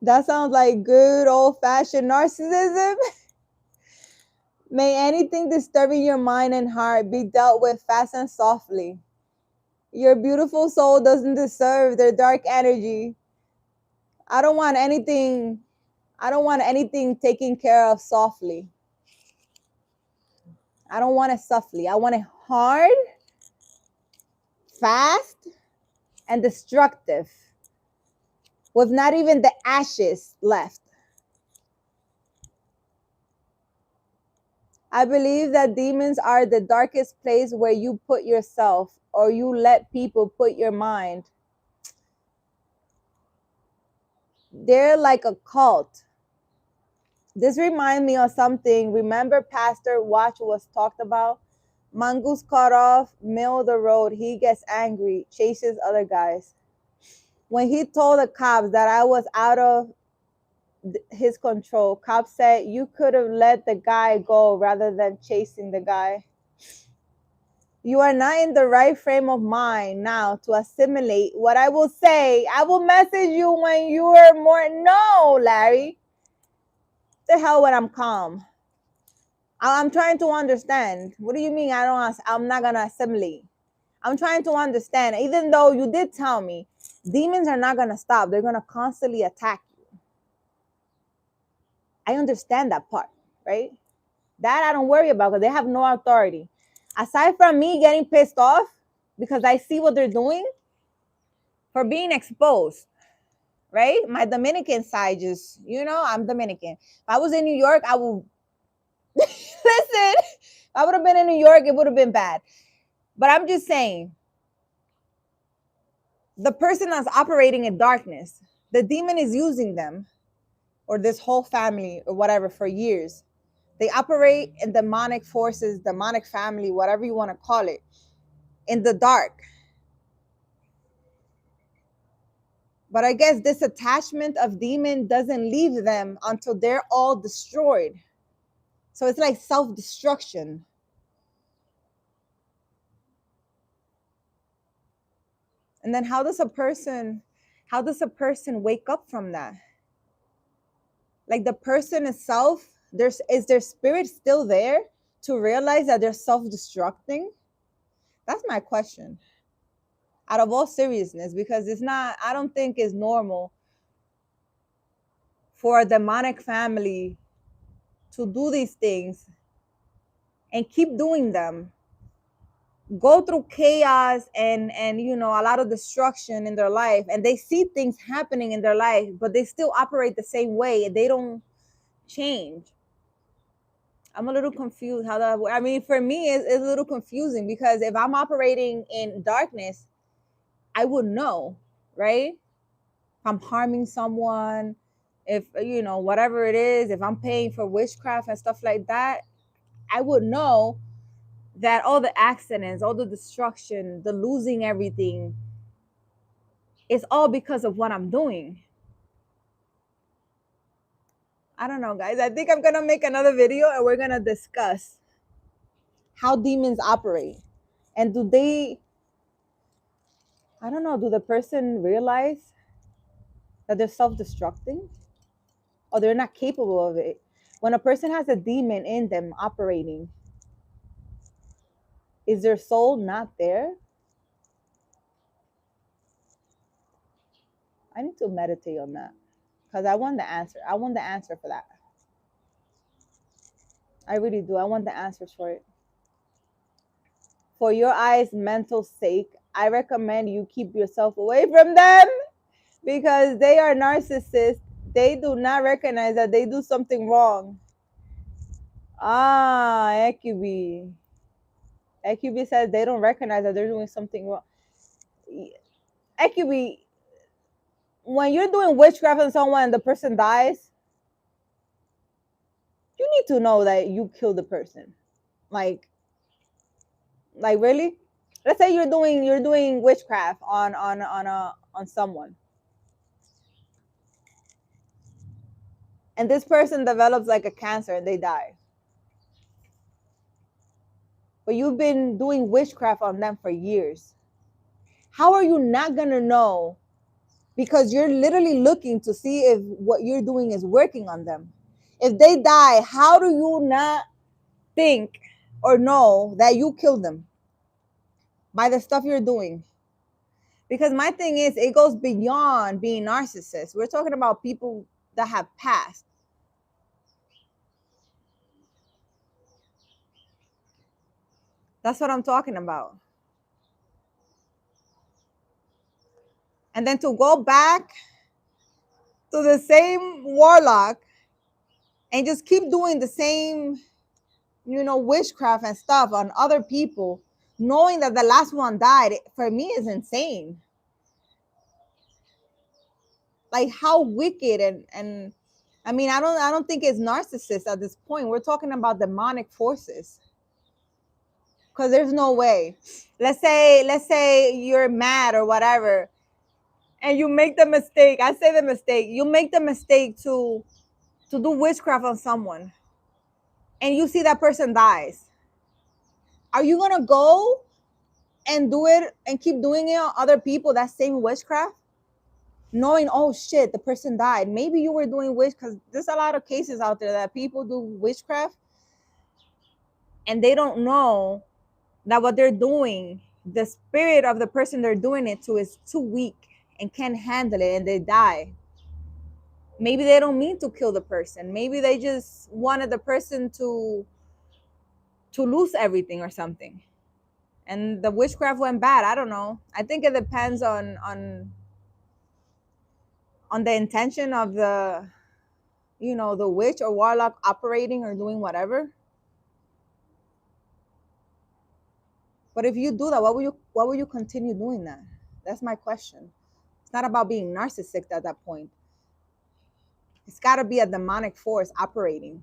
That sounds like good old fashioned narcissism. May anything disturbing your mind and heart be dealt with fast and softly. Your beautiful soul doesn't deserve their dark energy. I don't want anything I don't want anything taken care of softly. I don't want it softly. I want it hard, fast, and destructive, with not even the ashes left. I believe that demons are the darkest place where you put yourself or you let people put your mind. They're like a cult. This reminds me of something. Remember Pastor Watch was talked about? Mongoose cut off, middle of the road. He gets angry, chases other guys. When he told the cops that I was out of his control, cops said, you could have let the guy go rather than chasing the guy. You are not in the right frame of mind now to assimilate what I will say. I will message you when you are more. No, Larry. The hell when I'm calm. I'm trying to understand. What do you mean I'm not gonna assimilate? I'm trying to understand. Even though you did tell me demons are not gonna stop, they're gonna constantly attack you. I understand that part, right? That I don't worry about because they have no authority. Aside from me getting pissed off because I see what they're doing for being exposed, right? My Dominican side just, I'm Dominican. If I was in New York, I would listen. If I would have been in New York, it would have been bad. But I'm just saying, the person that's operating in darkness, the demon is using them or this whole family or whatever for years. They operate in demonic forces, demonic family, whatever you want to call it, in the dark. But I guess this attachment of demon doesn't leave them until they're all destroyed. So it's like self-destruction. And then how does a person wake up from that? Like the person itself, is their spirit still there to realize that they're self-destructing? That's my question. Out of all seriousness, because I don't think it's normal for a demonic family to do these things and keep doing them, go through chaos and a lot of destruction in their life, and they see things happening in their life, but they still operate the same way. They don't change. I'm a little confused how that. I mean, for me, it's a little confusing, because if I'm operating in darkness, I would know, right? If I'm harming someone, if whatever it is, if I'm paying for witchcraft and stuff like that, I would know that all the accidents, all the destruction, the losing everything, is all because of what I'm doing. I don't know, guys. I think I'm gonna make another video and we're gonna discuss how demons operate. And do they, I don't know, do the person realize that they're self-destructing, or they're not capable of it? When a person has a demon in them operating, is their soul not there? I need to meditate on that, because I want the answer. I want the answer for that. I really do. I want the answers for it. For your eyes' mental sake, I recommend you keep yourself away from them, because they are narcissists. They do not recognize that they do something wrong. Ah, EQB. EQB says they don't recognize that they're doing something wrong. EQB, when you're doing witchcraft on someone and the person dies, you need to know that you killed the person. Like really? Let's say you're doing witchcraft on someone, and this person develops like a cancer and they die. But you've been doing witchcraft on them for years. How are you not gonna know? Because you're literally looking to see if what you're doing is working on them. If they die, how do you not think or know that you killed them by the stuff you're doing? Because my thing is, it goes beyond being narcissists. We're talking about people that have passed. That's what I'm talking about. And then to go back to the same warlock and just keep doing the same, witchcraft and stuff on other people, knowing that the last one died, for me is insane. Like, how wicked. And I mean, I don't think it's narcissist at this point. We're talking about demonic forces. Because there's no way. Let's say you're mad or whatever, and you make the mistake. I say the mistake. You make the mistake to do witchcraft on someone, and you see that person dies. Are you gonna go and do it and keep doing it on other people, that same witchcraft, knowing, oh shit, the person died? Maybe you were doing because there's a lot of cases out there that people do witchcraft and they don't know that what they're doing, the spirit of the person they're doing it to is too weak and can't handle it, and they die. Maybe they don't mean to kill the person. Maybe they just wanted the person to lose everything or something, and the witchcraft went bad. I don't know. I think it depends on the intention of the the witch or warlock operating or doing whatever. But if you do that, why would you continue doing that? That's my question. It's not about being narcissistic at that point. It's got to be a demonic force operating.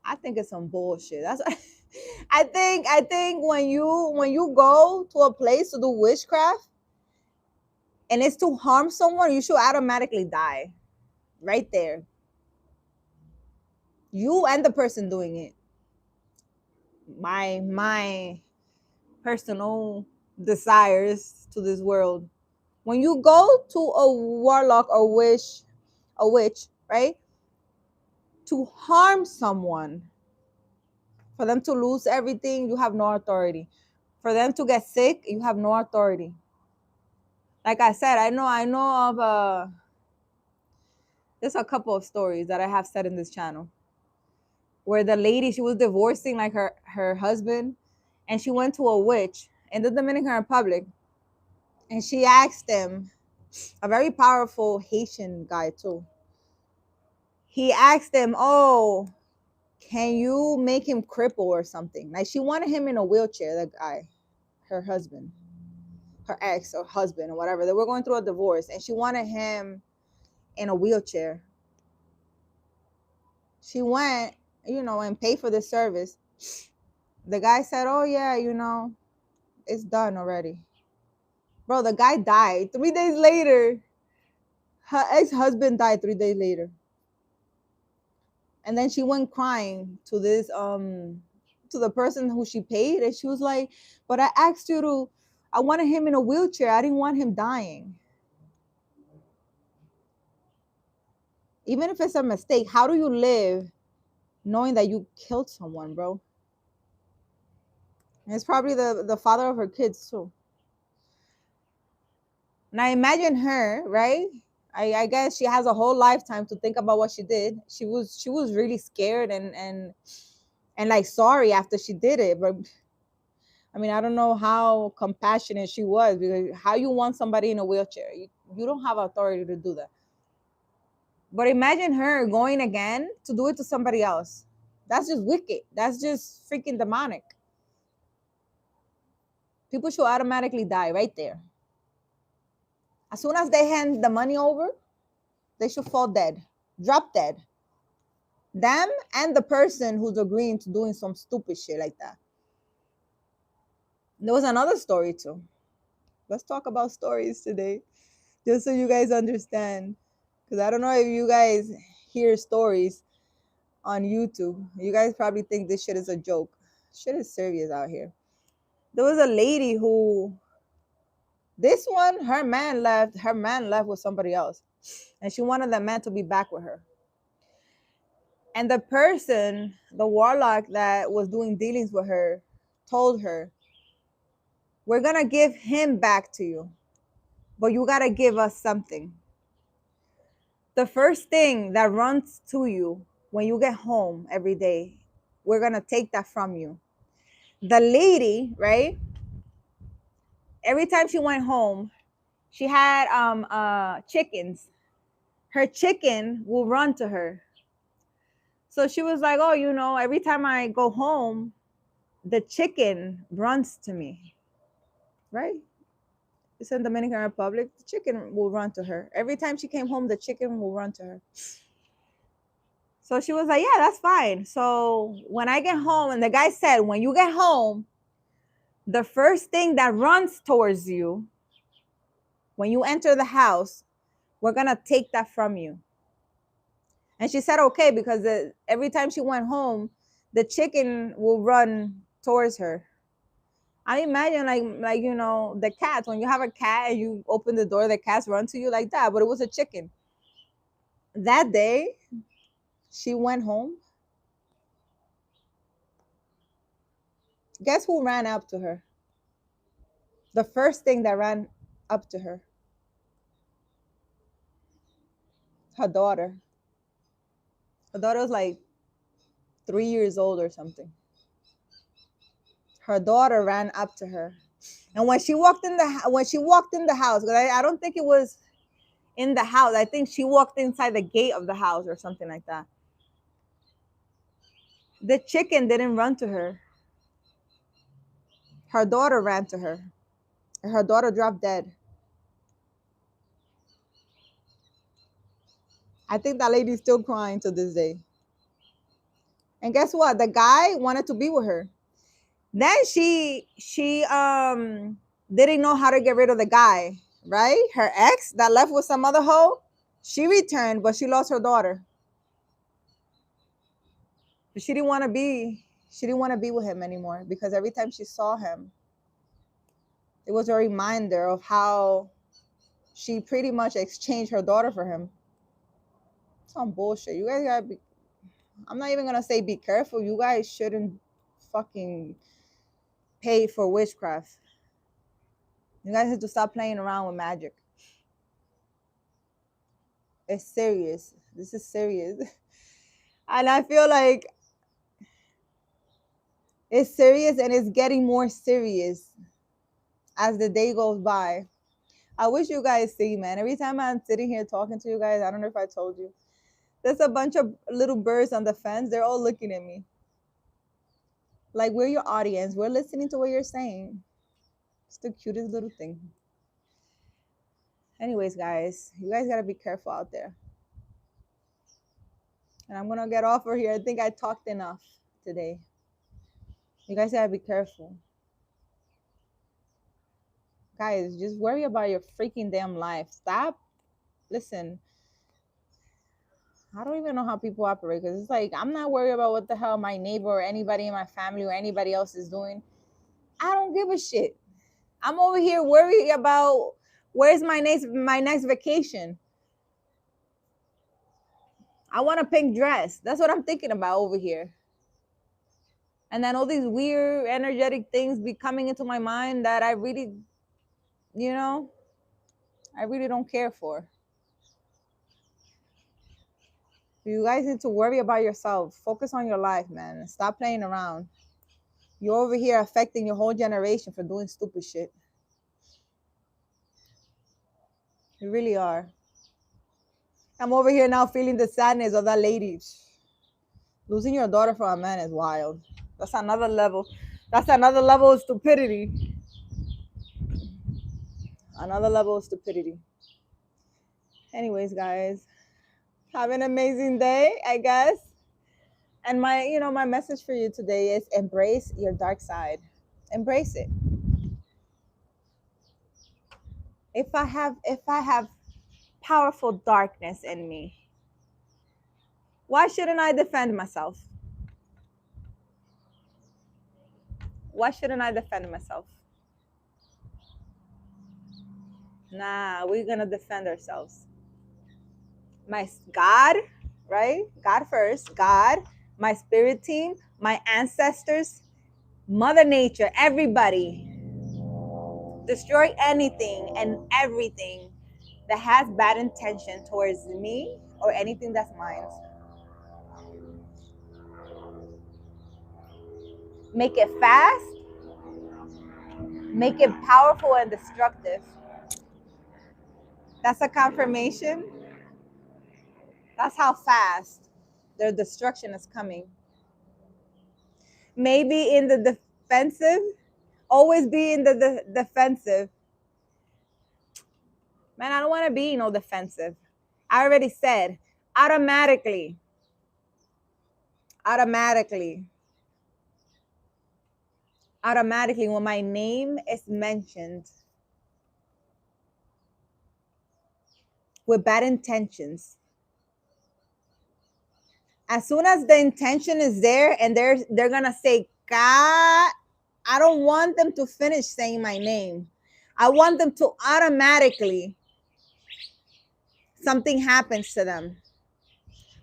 I think it's some bullshit. That's what I think when you go to a place to do witchcraft and it's to harm someone, you should automatically die right there. You and the person doing it. My personal desires to this world. When you go to a warlock or a witch, right? To harm someone, for them to lose everything, you have no authority. For them to get sick, you have no authority. Like I said, I know of there's a couple of stories that I have said in this channel where the lady, she was divorcing like her husband, and she went to a witch in the Dominican Republic, and she asked him, a very powerful Haitian guy too. He asked him, "Oh, can you make him cripple or something?" Like she wanted him in a wheelchair. The guy, her husband, her ex or husband or whatever, they were going through a divorce, and she wanted him in a wheelchair. She went, and paid for the service. The guy said, "Oh yeah, it's done already." Bro, the guy died 3 days later. Her ex-husband died 3 days later. And then she went crying to this to the person who she paid, and she was like, "But I asked you to, I wanted him in a wheelchair. I didn't want him dying." Even if it's a mistake, how do you live knowing that you killed someone, bro? And it's probably the father of her kids too. Now imagine her, right? I guess she has a whole lifetime to think about what she did. She was really scared and like sorry after she did it. But I mean, I don't know how compassionate she was, because how you want somebody in a wheelchair? You don't have authority to do that. But imagine her going again to do it to somebody else. That's just wicked. That's just freaking demonic. People should automatically die right there. As soon as they hand the money over, they should fall dead, drop dead. Them and the person who's agreeing to doing some stupid shit like that. There was another story too. Let's talk about stories today, just so you guys understand. Because I don't know if you guys hear stories on YouTube. You guys probably think this shit is a joke. Shit is serious out here. There was a lady who, this one, her man left. Her man left with somebody else, and she wanted the man to be back with her. And the person, the warlock that was doing dealings with her, told her, "We're gonna give him back to you, but you gotta give us something. The first thing that runs to you when you get home every day, we're gonna take that from you." The lady, right? Every time she went home, she had chickens. Her chicken will run to her. So she was like, "Oh, every time I go home, the chicken runs to me." Right? It's in Dominican Republic. The chicken will run to her. Every time she came home, the chicken will run to her. So she was like, "Yeah, that's fine." So when I get home, and the guy said, "When you get home, the first thing that runs towards you, when you enter the house, we're going to take that from you." And she said, "Okay," because every time she went home, the chicken will run towards her. I imagine like the cats, when you have a cat and you open the door, the cats run to you like that, but it was a chicken. That day, she went home. Guess who ran up to her? The first thing that ran up to her, her daughter. Her daughter was like 3 years old or something. Her daughter ran up to her, and when she walked in the house, because I don't think it was in the house. I think she walked inside the gate of the house or something like that. The chicken didn't run to her. Her daughter ran to her, and her daughter dropped dead. I think that lady's still crying to this day. And guess what? The guy wanted to be with her. Then she didn't know how to get rid of the guy, right? Her ex that left with some other hoe, she returned, but she lost her daughter. But she didn't want to be with him anymore, because every time she saw him, it was a reminder of how she pretty much exchanged her daughter for him. Some bullshit. You guys gotta be, I'm not even gonna say be careful. You guys shouldn't fucking pay for witchcraft. You guys have to stop playing around with magic. It's serious. This is serious. And I feel like it's serious and it's getting more serious as the day goes by. I wish you guys see, man. Every time I'm sitting here talking to you guys, I don't know if I told you, there's a bunch of little birds on the fence. They're all looking at me. Like, we're your audience. We're listening to what you're saying. It's the cutest little thing. Anyways, guys, you guys got to be careful out there. And I'm going to get off of here. I think I talked enough today. You guys got to be careful. Guys, just worry about your freaking damn life. Stop. Listen, I don't even know how people operate, because it's like, I'm not worried about what the hell my neighbor or anybody in my family or anybody else is doing. I don't give a shit. I'm over here worried about where's my next vacation. I want a pink dress. That's what I'm thinking about over here. And then all these weird energetic things be coming into my mind that I really, I really don't care for. You guys need to worry about yourself. Focus on your life, man. Stop playing around. You're over here affecting your whole generation for doing stupid shit. You really are. I'm over here now feeling the sadness of that lady. Losing your daughter for a man is wild. That's another level. That's another level of stupidity. Another level of stupidity. Anyways, guys, have an amazing day, I guess. And my message for you today is embrace your dark side. Embrace it. If I have powerful darkness in me, why shouldn't I defend myself? Why shouldn't I defend myself? Nah, we're gonna defend ourselves. My God, right? God first. God, my spirit team, my ancestors, Mother Nature, everybody. Destroy anything and everything that has bad intention towards me or anything that's mine. Make it fast, make it powerful and destructive. That's a confirmation. That's how fast their destruction is coming. Maybe in the defensive, always be in the defensive. Man, I don't want to be no defensive. I already said, automatically, when my name is mentioned with bad intentions, as soon as the intention is there and they're gonna say God, I don't want them to finish saying my name. I want them to automatically, something happens to them.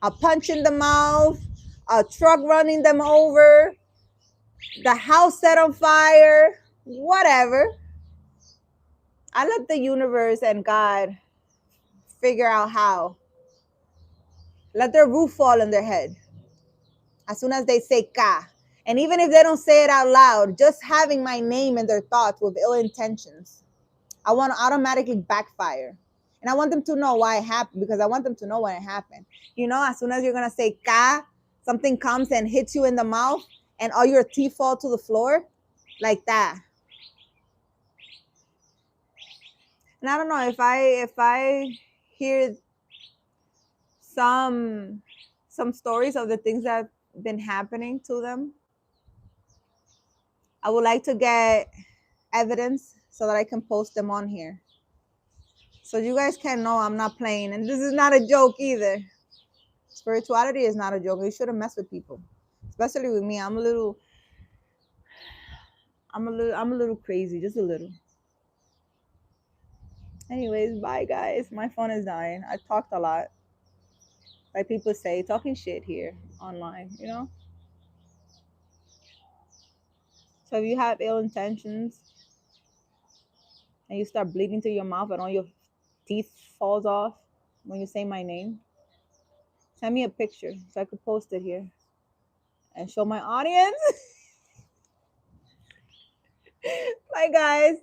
A punch in the mouth, a truck running them over, the house set on fire, whatever. I let the universe and God figure out how. Let their roof fall on their head as soon as they say ka. And even if they don't say it out loud, just having my name in their thoughts with ill intentions, I want to automatically backfire. And I want them to know why it happened, because I want them to know when it happened. As soon as you're going to say ka, something comes and hits you in the mouth and all your teeth fall to the floor, like that. And I don't know, if I hear some stories of the things that have been happening to them, I would like to get evidence so that I can post them on here, so you guys can know I'm not playing. And this is not a joke either. Spirituality is not a joke. You shouldn't mess with people, especially with me. I'm a little crazy, just a little. Anyways, bye guys. My phone is dying. I talked a lot. Like people say, talking shit here online, So if you have ill intentions and you start bleeding through your mouth and all your teeth falls off, when you say my name. Send me a picture so I could post it here and show my audience. Bye, guys.